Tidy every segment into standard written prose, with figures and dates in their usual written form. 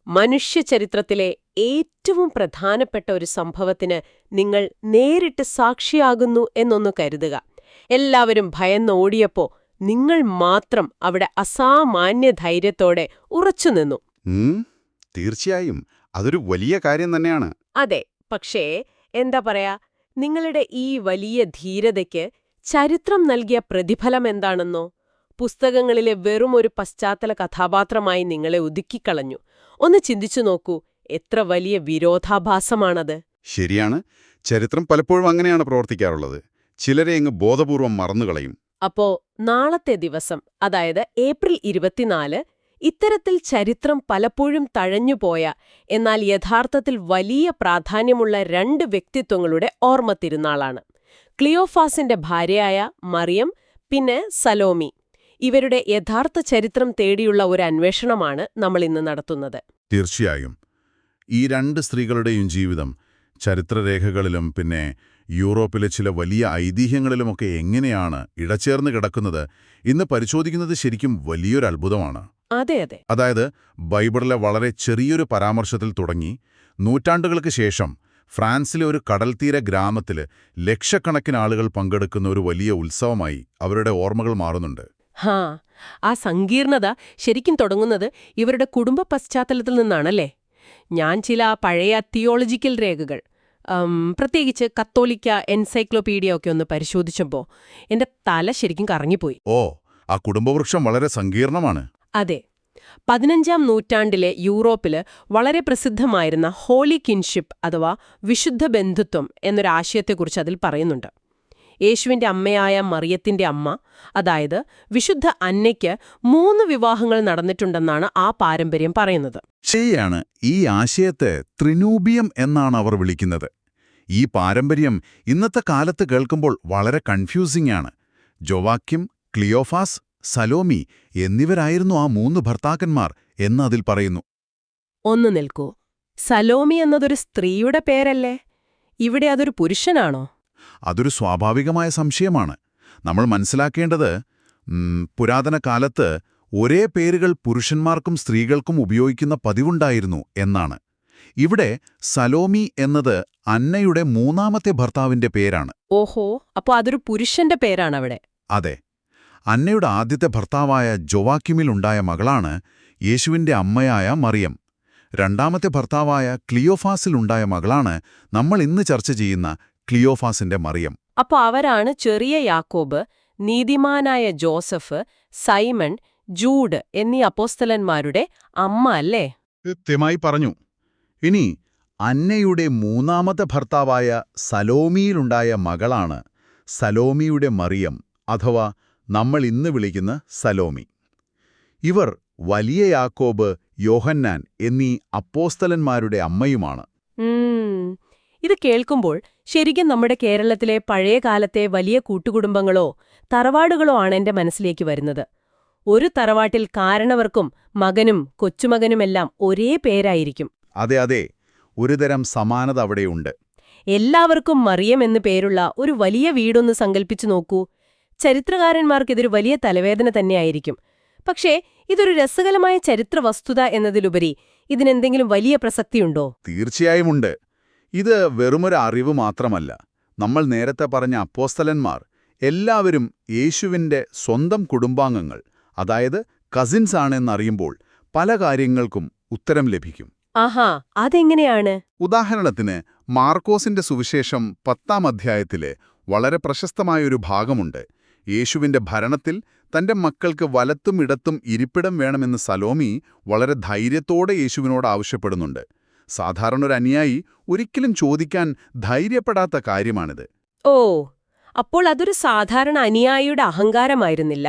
മനുഷ്യചരിത്രത്തിലെ ഏറ്റവും പ്രധാനപ്പെട്ട ഒരു സംഭവത്തിന് നിങ്ങൾ നേരിട്ട് സാക്ഷിയാകുന്നു എന്നൊന്ന് കരുതുക. എല്ലാവരും ഭയന്നോടിയപ്പോ നിങ്ങൾ മാത്രം അവിടെ അസാമാന്യ ധൈര്യത്തോടെ ഉറച്ചുനിന്നു. തീർച്ചയായും അതൊരു വലിയ കാര്യം തന്നെയാണ്. അതെ, പക്ഷേ എന്താ പറയാ, നിങ്ങളുടെ ഈ വലിയ ധീരതയ്ക്ക് ചരിത്രം നൽകിയ പ്രതിഫലം എന്താണെന്നോ? പുസ്തകങ്ങളിലെ വെറുമൊരു പശ്ചാത്തല കഥാപാത്രമായി നിങ്ങളെ ഒതുക്കിക്കളഞ്ഞു. ഒന്ന് ചിന്തിച്ചു നോക്കൂ, എത്ര വലിയ വിരോധാഭാസമാണത്. ശരിയാണ്, ചരിത്രം പലപ്പോഴും അങ്ങനെയാണ് പ്രവർത്തിക്കാറുള്ളത്. ചിലരെ അങ്ങ് ബോധപൂർവം മറന്നുകളയും. അപ്പോ നാളത്തെ ദിവസം, അതായത് ഏപ്രിൽ 24, ഇത്തരത്തിൽ ചരിത്രം പലപ്പോഴും തഴഞ്ഞുപോയ, എന്നാൽ യഥാർത്ഥത്തിൽ വലിയ പ്രാധാന്യമുള്ള 2 വ്യക്തിത്വങ്ങളുടെ ഓർമ്മ തിരുനാളാണ്. ക്ലിയോഫാസിന്റെ ഭാര്യയായ മറിയം, പിന്നെ സലോമി. ഇവരുടെ യഥാർത്ഥ ചരിത്രം തേടിയുള്ള ഒരു അന്വേഷണമാണ് നമ്മൾ ഇന്ന് നടത്തുന്നത്. തീർച്ചയായും ഈ 2 സ്ത്രീകളുടെയും ജീവിതം ചരിത്രരേഖകളിലും പിന്നെ യൂറോപ്പിലെ ചില വലിയ ഐതിഹ്യങ്ങളിലുമൊക്കെ എങ്ങനെയാണ് ഇടചേർന്ന് കിടക്കുന്നത് ഇന്ന് പരിശോധിക്കുന്നത് ശരിക്കും വലിയൊരു അത്ഭുതമാണ്. അതെ അതെ. അതായത് ബൈബിളിലെ വളരെ ചെറിയൊരു പരാമർശത്തിൽ തുടങ്ങി നൂറ്റാണ്ടുകൾക്ക് ശേഷം ഫ്രാൻസിലെ ഒരു കടൽത്തീര ഗ്രാമത്തിൽ ലക്ഷക്കണക്കിന് ആളുകൾ പങ്കെടുക്കുന്ന ഒരു വലിയ ഉത്സവമായി അവരുടെ ഓർമ്മകൾ മാറുന്നുണ്ട്. ആ സങ്കീർണത ശരിക്കും തുടങ്ങുന്നത് ഇവരുടെ കുടുംബ പശ്ചാത്തലത്തിൽ നിന്നാണല്ലേ? ഞാൻ ചില പഴയ തിയോളജിക്കൽ രേഖകൾ, പ്രത്യേകിച്ച് കത്തോലിക്ക എൻസൈക്ലോപീഡിയ ഒക്കെ ഒന്ന് പരിശോധിച്ചപ്പോൾ എന്റെ തല ശരിക്കും കറങ്ങിപ്പോയി. ആ കുടുംബവൃക്ഷം വളരെ സങ്കീർണമാണ്. അതെ, 15-ാം നൂറ്റാണ്ടിലെ യൂറോപ്പില് വളരെ പ്രസിദ്ധമായിരുന്ന ഹോളി കിൻഷിപ്പ് അഥവാ വിശുദ്ധ ബന്ധുത്വം എന്നൊരാശയത്തെക്കുറിച്ച് അതിൽ പറയുന്നുണ്ട്. യേശുവിന്റെ അമ്മയായ മറിയത്തിന്റെ അമ്മ, അതായത് വിശുദ്ധ അന്നയ്ക്ക് 3 വിവാഹങ്ങൾ നടന്നിട്ടുണ്ടെന്നാണ് ആ പാരമ്പര്യം പറയുന്നത്. ശരിയാണ്, ഈ ആശയത്തെ ത്രിനൂബിയം എന്നാണ് അവർ വിളിക്കുന്നത്. ഈ പാരമ്പര്യം ഇന്നത്തെ കാലത്ത് കേൾക്കുമ്പോൾ വളരെ കൺഫ്യൂസിംഗ് ആണ്. ജോവാക്യം, ക്ലിയോഫാസ്, സലോമി എന്നിവരായിരുന്നു ആ 3 ഭർത്താക്കന്മാർ എന്ന് അതിൽ പറയുന്നു. ഒന്ന് നിൽക്കൂ, സലോമി എന്നതൊരു സ്ത്രീയുടെ പേരല്ലേ? ഇവിടെ അതൊരു പുരുഷനാണോ? അതൊരു സ്വാഭാവികമായ സംശയമാണ്. നമ്മൾ മനസ്സിലാക്കേണ്ടത് പുരാതന കാലത്ത് ഒരേ പേരുകൾ പുരുഷന്മാർക്കും സ്ത്രീകൾക്കും ഉപയോഗിക്കുന്ന പതിവുണ്ടായിരുന്നു എന്നാണ്. ഇവിടെ സലോമി എന്നത് അന്നയുടെ 3ാമത്തെ ഭർത്താവിന്റെ പേരാണ്. ഓഹോ, അപ്പോ അതൊരു പുരുഷന്റെ പേരാണവിടെ. അതെ, അന്നയുടെ ആദ്യത്തെ ഭർത്താവായ ജോവാക്യമിലുണ്ടായ മകളാണ് യേശുവിന്റെ അമ്മയായ മറിയം. 2ാമത്തെ ഭർത്താവായ ക്ലിയോഫാസിലുണ്ടായ മകളാണ് നമ്മൾ ഇന്ന് ചർച്ച ചെയ്യുന്ന ക്ലിയോഫാസിന്റെ മറിയം. അപ്പോ അവരാണ് ചെറിയ യാക്കോബ്, നീതിമാനായ ജോസഫ്, സൈമൺ, ജൂഡ് എന്നീ അപ്പോസ്തലന്മാരുടെ അമ്മ അല്ലേ? കൃത്യമായി പറഞ്ഞു. ഇനി അന്നയുടെ 3ാമത്തെ ഭർത്താവായ സലോമിയിലുണ്ടായ മകളാണ് സലോമിയുടെ മറിയം, അഥവാ നമ്മൾ ഇന്ന് വിളിക്കുന്ന സലോമി. ഇവർ വലിയ യാക്കോബ്, യോഹന്നാൻ എന്നീ അപ്പോസ്തലന്മാരുടെ അമ്മയുമാണ്. ഇത് കേൾക്കുമ്പോൾ ശരിക്കും നമ്മുടെ കേരളത്തിലെ പഴയ കാലത്തെ വലിയ കൂട്ടുകുടുംബങ്ങളോ തറവാടുകളോ ആണ് എന്റെ മനസ്സിലേക്ക് വരുന്നത്. ഒരു തറവാട്ടിൽ കാരണവർക്കും മകനും കൊച്ചുമകനുമെല്ലാം ഒരേ പേരായിരിക്കും. അതെ അതെ, ഒരുതരം സമാനത അവിടെയുണ്ട്. എല്ലാവർക്കും മറിയം എന്നു പേരുള്ള ഒരു വലിയ വീടൊന്ന് സങ്കല്പിച്ചു നോക്കൂ. ചരിത്രകാരന്മാർക്കിതൊരു വലിയ തലവേദന തന്നെയായിരിക്കും. പക്ഷേ ഇതൊരു രസകരമായ ചരിത്ര വസ്തുത എന്നതിലുപരി ഇതിനെന്തെങ്കിലും വലിയ പ്രസക്തിയുണ്ടോ? തീർച്ചയായും ഉണ്ട്. ഇത് വെറുമൊരു അറിവ് മാത്രമല്ല. നമ്മൾ നേരത്തെ പറഞ്ഞ അപ്പോസ്തലന്മാർ എല്ലാവരും യേശുവിന്റെ സ്വന്തം കുടുംബാംഗങ്ങൾ, അതായത് കസിൻസ് ആണെന്നറിയുമ്പോൾ പല കാര്യങ്ങൾക്കും ഉത്തരം ലഭിക്കും. ആഹാ, അതെങ്ങനെയാണ്? ഉദാഹരണത്തിന് മാർക്കോസിന്റെ സുവിശേഷം 10ാം അധ്യായത്തിലെ വളരെ പ്രശസ്തമായൊരു ഭാഗമുണ്ട്. യേശുവിന്റെ ഭരണത്തിൽ തന്റെ മക്കൾക്ക് വലത്തും ഇടത്തും ഇരിപ്പിടം വേണമെന്ന് സലോമി വളരെ ധൈര്യത്തോടെ യേശുവിനോട് ആവശ്യപ്പെടുന്നുണ്ട്. സാധാരണ ഒരു അനുയായി ഒരിക്കലും ചോദിക്കാൻ ധൈര്യപ്പെടാത്ത കാര്യമാണിത്. അപ്പോൾ അതൊരു സാധാരണ അനുയായിയുടെ അഹങ്കാരമായിരുന്നില്ല,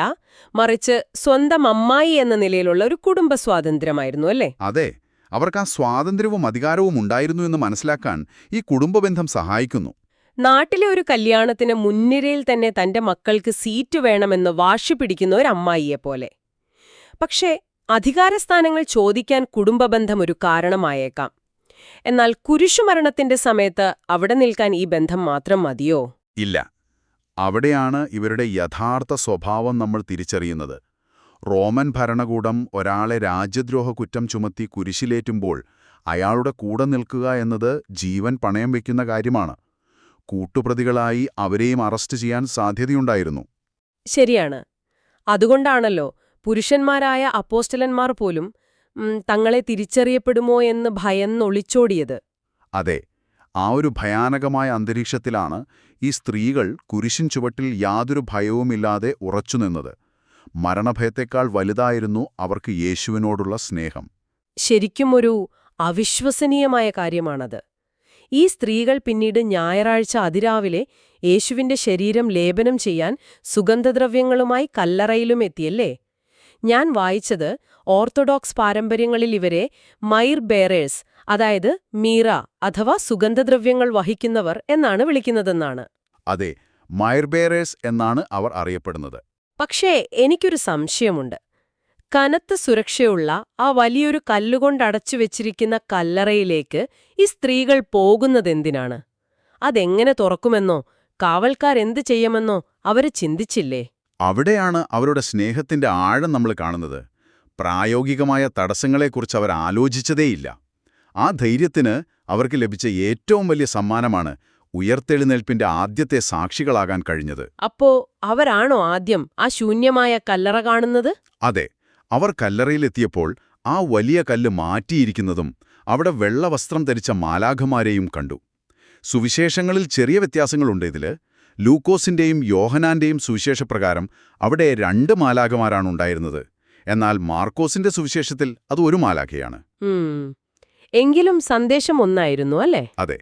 മറിച്ച് സ്വന്തം അമ്മായി എന്ന നിലയിലുള്ള ഒരു കുടുംബ സ്വാതന്ത്ര്യമായിരുന്നു അല്ലേ? അതെ, അവർക്ക് ആ സ്വാതന്ത്ര്യവും അധികാരവും ഉണ്ടായിരുന്നു എന്ന് മനസ്സിലാക്കാൻ ഈ കുടുംബബന്ധം സഹായിക്കുന്നു. നാട്ടിലെ ഒരു കല്യാണത്തിന് മുൻനിരയിൽ തന്നെ തന്റെ മക്കൾക്ക് സീറ്റ് വേണമെന്ന് വാശി പിടിക്കുന്ന ഒരു അമ്മായിയെപ്പോലെ. പക്ഷേ അധികാരസ്ഥാനങ്ങൾ ചോദിക്കാൻ കുടുംബബന്ധം ഒരു കാരണമായേക്കാം. എന്നാൽ കുരിശുമരണത്തിന്റെ സമയത്ത് അവിടെ നിൽക്കാൻ ഈ ബന്ധം മാത്രം മതിയോ? ഇല്ല. അവിടെയാണ് ഇവരുടെ യഥാർത്ഥ സ്വഭാവം നമ്മൾ തിരിച്ചറിയുന്നത്. റോമൻ ഭരണകൂടം ഒരാളെ രാജ്യദ്രോഹ കുറ്റം ചുമത്തി കുരിശിലേറ്റുമ്പോൾ അയാളുടെ കൂടെ നിൽക്കുക എന്നത് ജീവൻ പണയം വയ്ക്കുന്ന കാര്യമാണ്. കൂട്ടുപ്രതികളായി അവരെയും അറസ്റ്റ് ചെയ്യാൻ സാധ്യതയുണ്ടായിരുന്നു. ശരിയാണ്. അതുകൊണ്ടാണല്ലോ പുരുഷന്മാരായ അപ്പോസ്റ്റലന്മാർ പോലും തങ്ങളെ തിരിച്ചറിയപ്പെടുമോ എന്ന് ഭയന്നൊളിച്ചോടിയത്. അതെ, ആ ഒരു ഭയാനകമായ അന്തരീക്ഷത്തിലാണ് ഈ സ്ത്രീകൾ കുരിശിൻ ചുവട്ടിൽ യാതൊരു ഭയവുമില്ലാതെ ഉറച്ചുനിന്നത്. മരണഭയത്തേക്കാൾ വലുതായിരുന്നു അവർക്ക് യേശുവിനോടുള്ള സ്നേഹം. ശരിക്കും ഒരു അവിശ്വസനീയമായ കാര്യമാണത്. ഈ സ്ത്രീകൾ പിന്നീട് ഞായറാഴ്ച അതിരാവിലെ യേശുവിന്റെ ശരീരം ലേപനം ചെയ്യാൻ സുഗന്ധദ്രവ്യങ്ങളുമായി കല്ലറയിലും എത്തിയല്ലേ? ഞാൻ വായിച്ചത് ഓർത്തഡോക്സ് പാരമ്പര്യങ്ങളിൽ ഇവരെ മൈർ ബേറേഴ്സ്, അതായത് മീറ അഥവാ സുഗന്ധദ്രവ്യങ്ങൾ വഹിക്കുന്നവർ എന്നാണ് വിളിക്കുന്നതെന്നാണ്. അതെ, മയർബേറേഴ്സ് എന്നാണ് അവർ അറിയപ്പെടുന്നത്. പക്ഷേ എനിക്കൊരു സംശയമുണ്ട്. കനത്ത സുരക്ഷയുള്ള ആ വലിയൊരു കല്ലുകൊണ്ടടച്ചു വെച്ചിരിക്കുന്ന കല്ലറയിലേക്ക് ഈ സ്ത്രീകൾ പോകുന്നതെന്തിനാണ്? അതെങ്ങനെ തുറക്കുമെന്നോ കാവൽക്കാരെന്ത് ചെയ്യുമെന്നോ അവര് ചിന്തിച്ചില്ലേ? അവിടെയാണ് അവരുടെ സ്നേഹത്തിന്റെ ആഴം നമ്മൾ കാണുന്നത്. പ്രായോഗികമായ തടസ്സങ്ങളെക്കുറിച്ച് അവർ ആലോചിച്ചതേയില്ല. ആ ധൈര്യത്തിന് അവർക്ക് ലഭിച്ച ഏറ്റവും വലിയ സമ്മാനമാണ് ഉയർത്തെഴുന്നേൽപ്പിന്റെ ആദ്യത്തെ സാക്ഷികളാകാൻ കഴിഞ്ഞത്. അപ്പോ അവരാണോ ആദ്യം ആ ശൂന്യമായ കല്ലറ കാണുന്നത്? അതെ, അവർ കല്ലറയിലെത്തിയപ്പോൾ ആ വലിയ കല്ല് മാറ്റിയിരിക്കുന്നതും അവിടെ വെള്ളവസ്ത്രം ധരിച്ച മാലാഖമാരെയും കണ്ടു. സുവിശേഷങ്ങളിൽ ചെറിയ വ്യത്യാസങ്ങളുണ്ട് ഇതില്. ലൂക്കോസിന്റെയും യോഹനാന്റെയും സുവിശേഷപ്രകാരം അവിടെ 2 മാലാഖമാരാണുണ്ടായിരുന്നത്. എന്നാൽ മാർക്കോസിന്റെ സുവിശേഷത്തിൽ അത് ഒരു മാലാഖയാണ്. എങ്കിലും സന്ദേശം ഒന്നായിരുന്നു അല്ലേ? അതെ,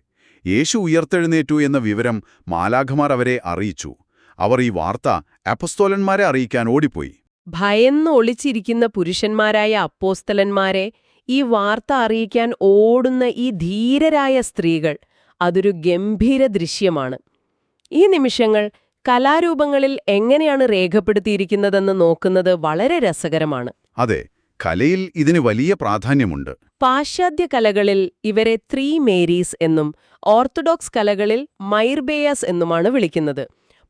യേശു ഉയർത്തെഴുന്നേറ്റു എന്ന വിവരം മാലാഖമാർ അവരെ അറിയിച്ചു. അവർ ഈ വാർത്ത അപ്പസ്തോലന്മാരെ അറിയിക്കാൻ ഓടിപ്പോയി. ഭയന്ന് ഒളിച്ചിരിക്കുന്ന പുരുഷന്മാരായ അപ്പോസ്തലന്മാരെ ഈ വാർത്ത അറിയിക്കാൻ ഓടുന്ന ഈ ധീരരായ സ്ത്രീകൾ, അതൊരു ഗംഭീര ദൃശ്യമാണ്. ഈ നിമിഷങ്ങൾ കലാരൂപങ്ങളിൽ എങ്ങനെയാണ് രേഖപ്പെടുത്തിയിരിക്കുന്നതെന്ന് നോക്കുന്നത് വളരെ രസകരമാണ്. അതെ, കലയിൽ ഇതിന് വലിയ പ്രാധാന്യമുണ്ട്. പാശ്ചാത്യ കലകളിൽ ഇവരെ 3 മേരീസ് എന്നും ഓർത്തഡോക്സ് കലകളിൽ മൈർബേയസ് എന്നുമാണ് വിളിക്കുന്നത്.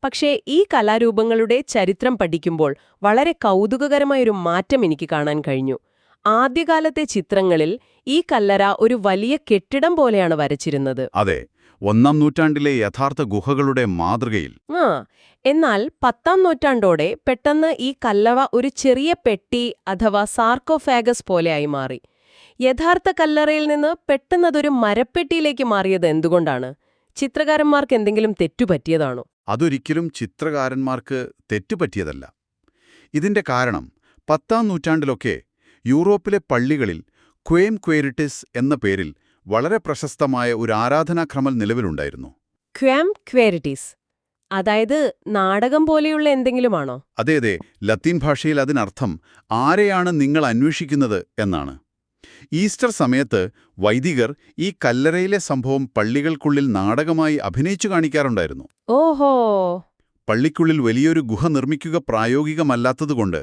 പക്ഷേ ഈ കലാരൂപങ്ങളുടെ ചരിത്രം പഠിക്കുമ്പോൾ വളരെ കൗതുകകരമായൊരു മാറ്റം എനിക്ക് കാണാൻ കഴിഞ്ഞു. ആദ്യകാലത്തെ ചിത്രങ്ങളിൽ ഈ കല്ലറ ഒരു വലിയ കെട്ടിടം പോലെയാണ് വരച്ചിരുന്നത്. അതെ, 1-ാം നൂറ്റാണ്ടിലെ യഥാർത്ഥ ഗുഹകളുടെ മാതൃകയിൽ. എന്നാൽ 10-ാം നൂറ്റാണ്ടോടെ പെട്ടെന്ന് ഈ കല്ലറ ഒരു ചെറിയ പെട്ടി അഥവാ സാർക്കോഫാഗസ് പോലെയായി മാറി. യഥാർത്ഥ കല്ലറയിൽ നിന്ന് പെട്ടെന്നതൊരു മരപ്പെട്ടിയിലേക്ക് മാറിയത് എന്തുകൊണ്ടാണ്? ചിത്രകാരന്മാർക്ക് എന്തെങ്കിലും തെറ്റുപറ്റിയതാണോ? അതൊരിക്കലും ചിത്രകാരന്മാർക്ക് തെറ്റുപറ്റിയതല്ല. ഇതിന്റെ കാരണം 10-ാം നൂറ്റാണ്ടിലൊക്കെ യൂറോപ്പിലെ പള്ളികളിൽ ക്വേം ക്വേരിറ്റിസ് എന്ന പേരിൽ വളരെ പ്രശസ്തമായ ഒരു ആരാധനാക്രമം നിലവിലുണ്ടായിരുന്നു. ക്വേം ക്വേരിറ്റിസ്, അതായത് നാടകം പോലെയുള്ള എന്തെങ്കിലുമാണോ? അതെ, ലത്തീൻ ഭാഷയിൽ അതിനർത്ഥം ആരെയാണ് നിങ്ങൾ അന്വേഷിക്കുന്നത് എന്നാണ്. ഈസ്റ്റർ സമയത്ത് വൈദികർ ഈ കല്ലറയിലെ സംഭവം പള്ളികൾക്കുള്ളിൽ നാടകമായി അഭിനയിച്ചു കാണിക്കാറുണ്ടായിരുന്നു. ഓഹോ! പള്ളിക്കുള്ളിൽ വലിയൊരു ഗുഹ നിർമ്മിക്കുക പ്രായോഗികമല്ലാത്തതുകൊണ്ട്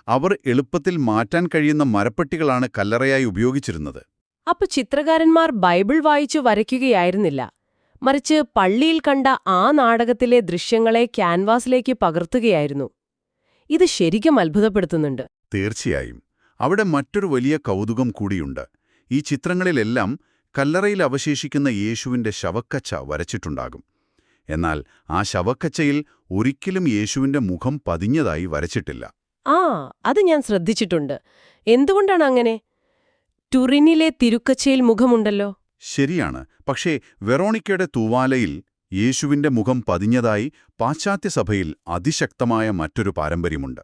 അവർ എളുപ്പത്തിൽ മാറ്റാൻ കഴിയുന്ന മരപ്പെട്ടികളാണ് കല്ലറയായി ഉപയോഗിച്ചിരുന്നത്. അപ്പൊ ചിത്രകാരന്മാർ ബൈബിൾ വായിച്ചു വരയ്ക്കുകയായിരുന്നില്ല, മറിച്ച് പള്ളിയിൽ കണ്ട ആ നാടകത്തിലെ ദൃശ്യങ്ങളെ ക്യാൻവാസിലേക്ക് പകർത്തുകയായിരുന്നു. ഇത് ശരിക്കും അത്ഭുതപ്പെടുത്തുന്നുണ്ട്. തീർച്ചയായും. അവിടെ മറ്റൊരു വലിയ കൗതുകം കൂടിയുണ്ട്. ഈ ചിത്രങ്ങളിലെല്ലാം കല്ലറയിൽ അവശേഷിക്കുന്ന യേശുവിന്റെ ശവക്കച്ച വരച്ചിട്ടുണ്ടാകും. എന്നാൽ ആ ശവക്കച്ചയിൽ ഒരിക്കലും യേശുവിന്റെ മുഖം പതിഞ്ഞതായി വരച്ചിട്ടില്ല. അത് ഞാൻ ശ്രദ്ധിച്ചിട്ടുണ്ട്. എന്തുകൊണ്ടാണ് അങ്ങനെ? ടുറിനിലെ തിരുക്കച്ചയിൽ മുഖമുണ്ടല്ലോ. ശരിയാണ്, പക്ഷേ വെറോണിക്കയുടെ തൂവാലയിൽ യേശുവിന്റെ മുഖം പതിഞ്ഞതായി പാശ്ചാത്യസഭയിൽ അതിശക്തമായ മറ്റൊരു പാരമ്പര്യമുണ്ട്.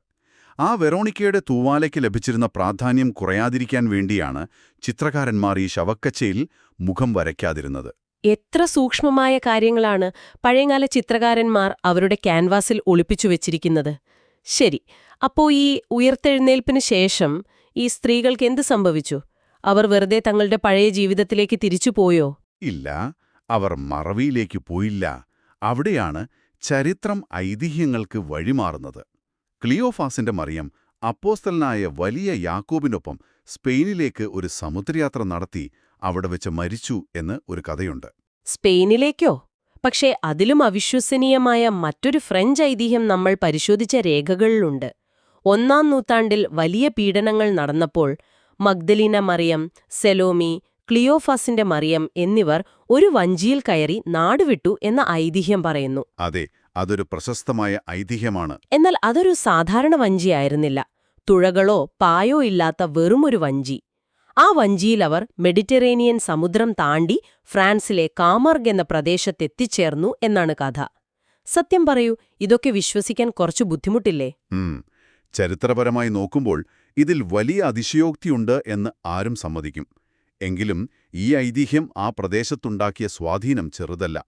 ആ വെറോണിക്കയുടെ തൂവാലയ്ക്ക് ലഭിച്ചിരുന്ന പ്രാധാന്യം കുറയാതിരിക്കാൻ വേണ്ടിയാണ് ചിത്രകാരന്മാർ ഈ ശവക്കച്ചയിൽ മുഖം വരയ്ക്കാതിരുന്നത്. എത്ര സൂക്ഷ്മമായ കാര്യങ്ങളാണ് പഴയകാല ചിത്രകാരന്മാർ അവരുടെ ക്യാൻവാസിൽ ഒളിപ്പിച്ചു വെച്ചിരിക്കുന്നത്. ശരി, അപ്പോ ഈ ഉയർത്തെഴുന്നേൽപ്പിന് ശേഷം ഈ സ്ത്രീകൾക്ക് എന്ത് സംഭവിച്ചു? അവർ വെറുതെ തങ്ങളുടെ പഴയ ജീവിതത്തിലേക്ക് തിരിച്ചുപോയോ? ഇല്ല, അവർ മറവിയിലേക്ക് പോയില്ല. അവിടെയാണ് ചരിത്രം ഐതിഹ്യങ്ങൾക്ക് വഴിമാറുന്നത്. ക്ലിയോഫാസിന്റെ മറിയം അപ്പോസ്തലനായ വലിയ യാക്കോബിനൊപ്പം സ്പെയിനിലേക്ക് ഒരു സമുദ്രയാത്ര നടത്തി അവിടെ വെച്ച് മരിച്ചു എന്ന് ഒരു കഥയുണ്ട്. സ്പെയിനിലേക്കോ? പക്ഷേ അതിലും അവിശ്വസനീയമായ മറ്റൊരു ഫ്രഞ്ച് ഐതിഹ്യം നമ്മൾ പരിശോധിച്ച രേഖകളിലുണ്ട്. 1-ാം നൂറ്റാണ്ടിൽ വലിയ പീഡനങ്ങൾ നടന്നപ്പോൾ മഗ്ദലീന മറിയം, സെലോമി, ക്ലിയോഫാസിന്റെ മറിയം എന്നിവർ ഒരു വഞ്ചിയിൽ കയറി നാടുവിട്ടു എന്ന ഐതിഹ്യം പറയുന്നു. അതെ, അതൊരു പ്രശസ്തമായ ഐതിഹ്യമാണ്. എന്നാൽ അതൊരു സാധാരണ വഞ്ചിയായിരുന്നില്ല. തുഴകളോ പായോ ഇല്ലാത്ത വെറുമൊരു വഞ്ചി. ആ വഞ്ചിയിൽ അവർ മെഡിറ്ററേനിയൻ സമുദ്രം താണ്ടി ഫ്രാൻസിലെ കാമർഗ് എന്ന പ്രദേശത്തെത്തിച്ചേർന്നു എന്നാണ് കഥ. സത്യം പറയൂ, ഇതൊക്കെ വിശ്വസിക്കാൻ കുറച്ചു ബുദ്ധിമുട്ടില്ലേ? ചരിത്രപരമായി നോക്കുമ്പോൾ ഇതിൽ വലിയ അതിശയോക്തിയുണ്ട് എന്ന് ആരും സമ്മതിക്കും. എങ്കിലും ഈ ഐതിഹ്യം ആ പ്രദേശത്തുണ്ടാക്കിയ സ്വാധീനം ചെറുതല്ല.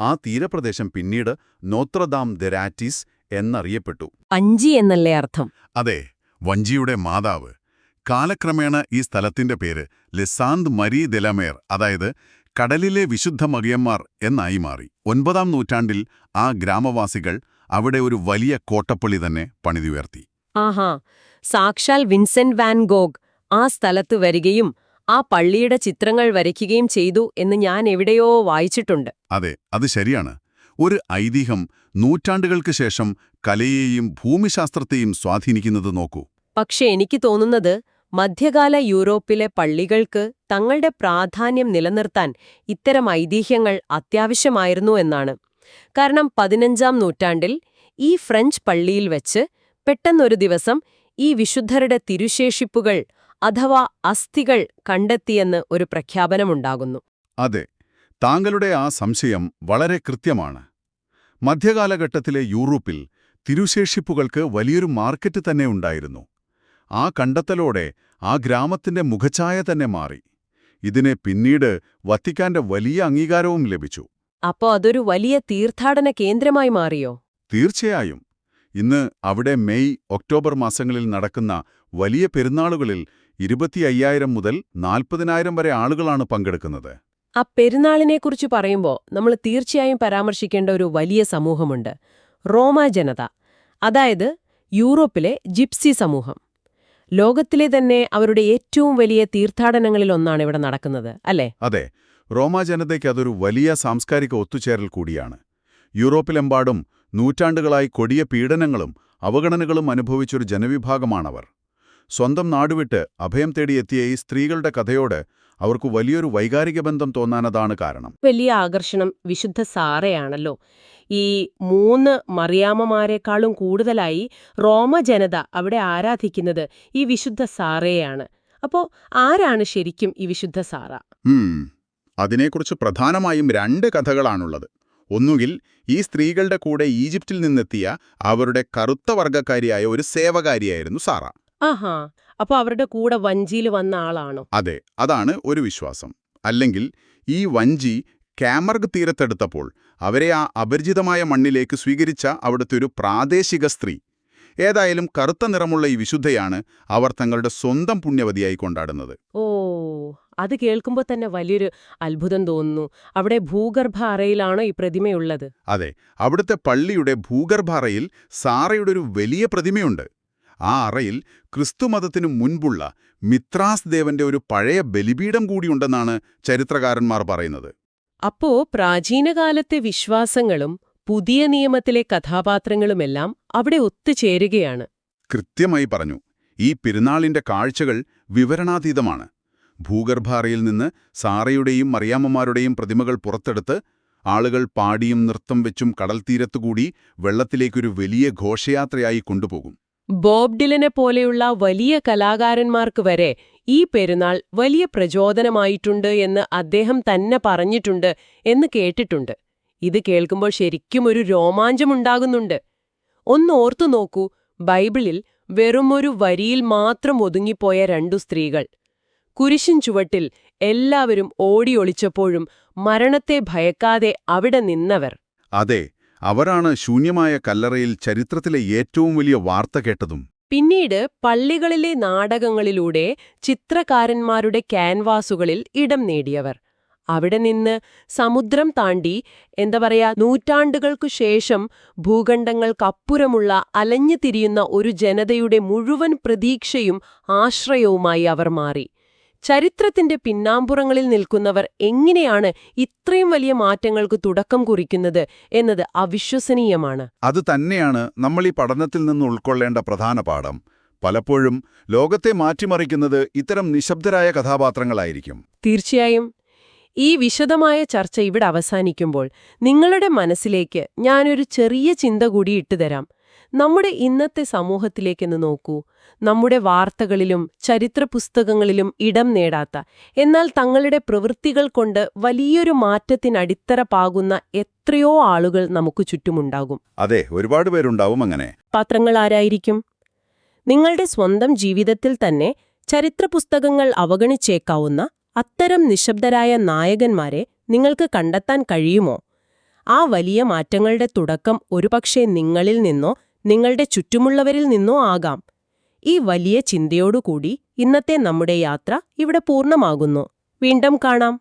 ആ തീരപ്രദേശം പിന്നീട് നോത്രദാം ദെ രാറ്റീസ് എന്നറിയപ്പെട്ടു. വഞ്ചി എന്നല്ലേ അർത്ഥം? അതെ, വഞ്ചിയുടെ മാതാവ്. കാലക്രമേണ ഈ സ്ഥലത്തിന്റെ പേര് ലെസാന്ത് മരി ദെലമേർ, അതായത് കടലിലെ വിശുദ്ധ മറിയന്മാർ എന്നായി മാറി. 9-ാം നൂറ്റാണ്ടിൽ ആ ഗ്രാമവാസികൾ അവിടെ ഒരു വലിയ കോട്ടപ്പള്ളി തന്നെ പണിതുയർത്തി. ആഹാ, സാക്ഷാൽ വിൻസെന്റ് വാൻ ഗോഗ് ആ സ്ഥലത്ത് വരികയും ആ പള്ളിയുടെ ചിത്രങ്ങൾ വരയ്ക്കുകയും ചെയ്തു എന്ന് ഞാൻ എവിടെയോ വായിച്ചിട്ടുണ്ട്. അതെ, അത് ശരിയാണ്. ഒരു ഐതിഹ്യം നൂറ്റാണ്ടുകൾക്ക് ശേഷം കലയെയും ഭൂമിശാസ്ത്രത്തെയും സ്വാധീനിക്കുന്നത് നോക്കൂ. പക്ഷെ എനിക്ക് തോന്നുന്നത് മധ്യകാല യൂറോപ്പിലെ പള്ളികൾക്ക് തങ്ങളുടെ പ്രാധാന്യം നിലനിർത്താൻ ഇത്തരം ഐതിഹ്യങ്ങൾ അത്യാവശ്യമായിരുന്നു എന്നാണ്. കാരണം 15-ാം നൂറ്റാണ്ടിൽ ഈ ഫ്രഞ്ച് പള്ളിയിൽ വെച്ച് പെട്ടെന്നൊരു ദിവസം ഈ വിശുദ്ധരുടെ തിരുശേഷിപ്പുകൾ അഥവാ അസ്ഥികൾ കണ്ടെത്തിയെന്ന് ഒരു പ്രഖ്യാപനമുണ്ടാകുന്നു. അതെ, താങ്കളുടെ ആ സംശയം വളരെ കൃത്യമാണ്. മധ്യകാലഘട്ടത്തിലെ യൂറോപ്പിൽ തിരുശേഷിപ്പുകൾക്ക് വലിയൊരു മാർക്കറ്റ് തന്നെ ഉണ്ടായിരുന്നു. ആ കണ്ടെത്തലോടെ ആ ഗ്രാമത്തിന്റെ മുഖഛായ തന്നെ മാറി. ഇതിനെ പിന്നീട് വത്തിക്കാന്റെ വലിയ അംഗീകാരവും ലഭിച്ചു. അപ്പോ അതൊരു വലിയ തീർത്ഥാടന കേന്ദ്രമായി മാറിയോ? തീർച്ചയായും. ഇന്ന് അവിടെ മെയ്, ഒക്ടോബർ മാസങ്ങളിൽ നടക്കുന്ന വലിയ പെരുന്നാളുകളിൽ 25,000 മുതൽ 40,000 വരെ ആളുകളാണ് പങ്കെടുക്കുന്നത്. ആ പെരുന്നാളിനെക്കുറിച്ച് പറയുമ്പോൾ നമ്മൾ തീർച്ചയായും പരാമർശിക്കേണ്ട ഒരു വലിയ സമൂഹമുണ്ട്, റോമാ ജനത. അതായത് യൂറോപ്പിലെ ജിപ്സി സമൂഹം. ലോകത്തിലെ തന്നെ അവരുടെ ഏറ്റവും വലിയ തീർത്ഥാടനങ്ങളിലൊന്നാണ് ഇവിടെ നടക്കുന്നത്, അല്ലേ? അതെ, റോമാ ജനതയ്ക്ക് അതൊരു വലിയ സാംസ്കാരിക ഒത്തുചേരൽ കൂടിയാണ്. യൂറോപ്പിലെമ്പാടും നൂറ്റാണ്ടുകളായി കൊടിയ പീഡനങ്ങളും അവഗണനകളും അനുഭവിച്ചൊരു ജനവിഭാഗമാണവർ. സ്വന്തം നാടുവിട്ട് അഭയം തേടിയെത്തിയ ഈ സ്ത്രീകളുടെ കഥയോട് അവർക്ക് വലിയൊരു വൈകാരിക ബന്ധം തോന്നാനതാണ് കാരണം. വലിയ ആകർഷണം വിശുദ്ധ സാറയാണല്ലോ. ഈ 3 മറിയാമ്മമാരെക്കാളും കൂടുതലായി റോമ ജനത അവിടെ ആരാധിക്കുന്നത് ഈ വിശുദ്ധ സാറയെയാണ്. അപ്പോ ആരാണ് ശരിക്കും ഈ വിശുദ്ധ സാറ? അതിനെക്കുറിച്ച് പ്രധാനമായും 2 കഥകളാണുള്ളത്. ഒന്നുകിൽ ഈ സ്ത്രീകളുടെ കൂടെ ഈജിപ്തിൽ നിന്നെത്തിയ അവരുടെ കറുത്ത വർഗ്ഗക്കാരിയായ ഒരു സേവകാരിയായിരുന്നു സാറ. ആഹാ, അപ്പൊ അവരുടെ കൂടെ വഞ്ചിയിൽ വന്ന ആളാണോ? അതെ, അതാണ് ഒരു വിശ്വാസം. അല്ലെങ്കിൽ ഈ വഞ്ചി കാമർഗ് തീരത്തെടുത്തപ്പോൾ അവരെ ആ അപരിചിതമായ മണ്ണിലേക്ക് സ്വീകരിച്ച അവിടുത്തെ ഒരു പ്രാദേശിക സ്ത്രീ. ഏതായാലും കറുത്ത നിറമുള്ള ഈ വിശുദ്ധയാണ് അവർ തങ്ങളുടെ സ്വന്തം പുണ്യവതിയായി കൊണ്ടാടുന്നത്. ഓ, അത് കേൾക്കുമ്പോൾ തന്നെ വലിയൊരു അത്ഭുതം തോന്നുന്നു. അവിടെ ഭൂഗർഭ അറയിലാണോ ഈ പ്രതിമയുള്ളത്? അതെ, അവിടുത്തെ പള്ളിയുടെ ഭൂഗർഭ അറയിൽ സാറയുടെ ഒരു വലിയ പ്രതിമയുണ്ട്. ആ അറയിൽ ക്രിസ്തുമതത്തിനു മുൻപുള്ള മിത്രാസ് ദേവന്റെ ഒരു പഴയ ബലിപീഠം കൂടിയുണ്ടെന്നാണ് ചരിത്രകാരന്മാർ പറയുന്നത്. അപ്പോ പ്രാചീനകാലത്തെ വിശ്വാസങ്ങളും പുതിയ നിയമത്തിലെ കഥാപാത്രങ്ങളുമെല്ലാം അവിടെ ഒത്തുചേരുകയാണ്. കൃത്യമായി പറഞ്ഞു. ഈ പെരുന്നാളിന്റെ കാഴ്ചകൾ വിവരണാതീതമാണ്. ഭൂഗർഭാറയിൽ നിന്ന് സാറയുടെയും മറിയാമ്മമാരുടെയും പ്രതിമകൾ പുറത്തെടുത്ത് ആളുകൾ പാടിയും നൃത്തം വെച്ചും കടൽത്തീരത്തുകൂടി വെള്ളത്തിലേക്കൊരു വലിയ ഘോഷയാത്രയായി കൊണ്ടുപോകും. ബോബ് ഡിലനെ പോലെയുള്ള വലിയ കലാകാരന്മാർക്ക് വരെ ഈ പെരുന്നാൾ വലിയ പ്രചോദനമായിട്ടുണ്ട് എന്ന് അദ്ദേഹം തന്നെ പറഞ്ഞിട്ടുണ്ട് എന്ന് കേട്ടിട്ടുണ്ട്. ഇത് കേൾക്കുമ്പോൾ ശരിക്കും ഒരു രോമാഞ്ചമുണ്ടാകുന്നുണ്ട്. ഒന്ന് ഓർത്തു നോക്കൂ, ബൈബിളിൽ വെറുമൊരു വരിയിൽ മാത്രം ഒതുങ്ങിപ്പോയ 2 സ്ത്രീകൾ. കുരിശിൻ ചുവട്ടിൽ എല്ലാവരും ഓടിയൊളിച്ചപ്പോഴും മരണത്തെ ഭയക്കാതെ അവിടെ നിന്നവർ. അതെ, അവരാണ് ശൂന്യമായ കല്ലറയിൽ ചരിത്രത്തിലെ ഏറ്റവും വലിയ വാർത്ത കേട്ടതും. പിന്നീട് പള്ളികളിലെ നാടകങ്ങളിലൂടെ ചിത്രകാരന്മാരുടെ ക്യാൻവാസുകളിൽ ഇടം നേടിയവർ. അവിടെ നിന്ന് സമുദ്രം താണ്ടി നൂറ്റാണ്ടുകൾക്കു ശേഷം ഭൂഖണ്ഡങ്ങൾക്കപ്പുറമുള്ള അലഞ്ഞു തിരിയുന്ന ഒരു ജനതയുടെ മുഴുവൻ പ്രതീക്ഷയും ആശ്രയവുമായി അവർ മാറി. ചരിത്രത്തിന്റെ പിന്നാമ്പുറങ്ങളിൽ നിൽക്കുന്നവർ എങ്ങനെയാണ് ഇത്രയും വലിയ മാറ്റങ്ങൾക്ക് തുടക്കം കുറിക്കുന്നത് എന്നത് അവിശ്വസനീയമാണ്. അത് തന്നെയാണ് നമ്മൾ ഈ പഠനത്തിൽ നിന്ന് ഉൾക്കൊള്ളേണ്ട പ്രധാന പാഠം. പലപ്പോഴും ലോകത്തെ മാറ്റിമറിക്കുന്നത് ഇത്തരം നിശബ്ദരായ കഥാപാത്രങ്ങളായിരിക്കും. തീർച്ചയായും. ഈ വിശദമായ ചർച്ച ഇവിടെ അവസാനിക്കുമ്പോൾ നിങ്ങളുടെ മനസ്സിലേക്ക് ഞാനൊരു ചെറിയ ചിന്ത കൂടി ഇട്ടുതരാം. നമ്മുടെ ഇന്നത്തെ സമൂഹത്തിലേക്കെന്ന് നോക്കൂ. നമ്മുടെ വാർത്തകളിലും ചരിത്ര പുസ്തകങ്ങളിലും ഇടം നേടാത്ത, എന്നാൽ തങ്ങളുടെ പ്രവൃത്തികൾ കൊണ്ട് വലിയൊരു മാറ്റത്തിനടിത്തറ പാകുന്ന എത്രയോ ആളുകൾ നമുക്ക് ചുറ്റുമുണ്ടാകും. അതെ, ഒരുപാട് പേരുണ്ടാവും അങ്ങനെ. പാത്രങ്ങൾ ആരായിരിക്കും? നിങ്ങളുടെ സ്വന്തം ജീവിതത്തിൽ തന്നെ ചരിത്രപുസ്തകങ്ങൾ അവഗണിച്ചേക്കാവുന്ന അത്തരം നിശബ്ദരായ നായകന്മാരെ നിങ്ങൾക്ക് കണ്ടെത്താൻ കഴിയുമോ? ആ വലിയ മാറ്റങ്ങളുടെ തുടക്കം ഒരുപക്ഷെ നിങ്ങളിൽ നിന്നോ നിങ്ങളുടെ ചുറ്റുമുള്ളവരിൽ നിന്നോ ആകാം. ഈ വലിയ ചിന്തയോടുകൂടി ഇന്നത്തെ നമ്മുടെ യാത്ര ഇവിടെ പൂർണ്ണമാകുന്നു. വീണ്ടും കാണാം.